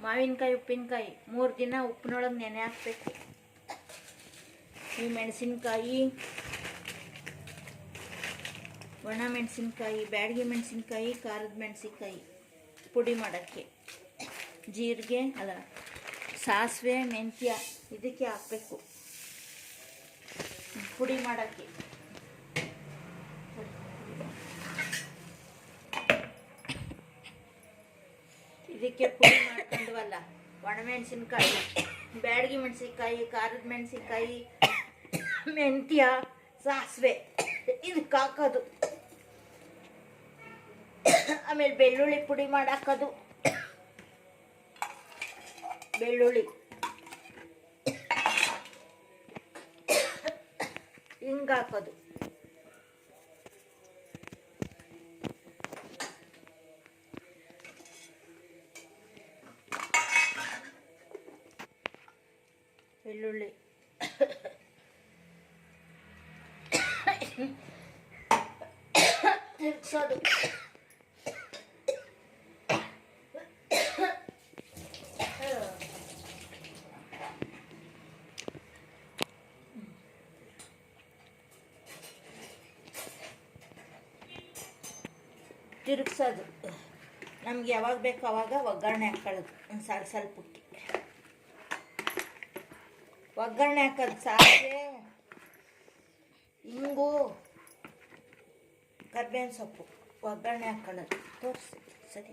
ಮಾವಿನಕಾಯಿ ಉಪ್ಪಿನಕಾಯಿ 3 ದಿನ ಉಪ್ಪಿನೊಳಗೆ ನೆನೆ ಹಾಕಬೇಕು. ಈ ಮೆಣಸಿನ್ಕಾಯಿ, ಒಣ ಮೆಣಸಿನ್ಕಾಯಿ, ಬ್ಯಾಡಗಿ ಮೆಣಸಿನ್ಕಾಯಿ, ಖಾರದ ಮೆಣಸಿನ್ಕಾಯಿ ಪುಡಿ ಮಾಡೋಕ್ಕೆ, ಜೀರಿಗೆ ಅಲ್ಲ ಸಾಸಿವೆ ಮೆಂತ್ಯ ಇದಕ್ಕೆ ಹಾಕಬೇಕು ಪುಡಿ ಮಾಡೋಕ್ಕೆ. ಇದಕ್ಕೆ ಪುಡಿ ಮಾಡ್ಕೊಂಡ್ವಲ್ಲ, ಒಣಮೆಣಸಿನ್ಕಾಯಿ, ಬ್ಯಾಡಗಿ ಮೆಣಸಿನ್ಕಾಯಿ, ಖಾರದ ಮೆಣಸಿನ್ಕಾಯಿ, ಮೆಂತ್ಯ, ಸಾಸಿವೆ ಇದಕ್ಕೆ ಹಾಕೋದು. ಆಮೇಲೆ ಬೆಳ್ಳುಳ್ಳಿ ಪುಡಿ ಮಾಡಾಕೋದು, ಬೆಳ್ಳುಳ್ಳಿ ಹಿಂಗೆ ಹಾಕೋದು. ಬೆಳ್ಳುಳ್ಳಿ ತಿರ್ಗ್ಸೋದು. ತಿರುಗಿಸೋದು. ನಮ್ಗೆ ಯಾವಾಗ ಬೇಕು ಅವಾಗ ಒಗ್ಗರಣೆ ಹಾಕೊಳ್ಳೋದು. ಒಂದು ಸ್ವಲ್ಪಕ್ಕೆ ಒಗ್ಗರಣೆ ಹಾಕೋದು. ಸಾಸಿವೆ, ಇಂಗು, ಕರ್ಬೇವಿನ ಸೊಪ್ಪು ಒಗ್ಗರಣೆ ಹಾಕೊಳ್ಳೋದು. ತೋರಿಸಿ ಸರಿ.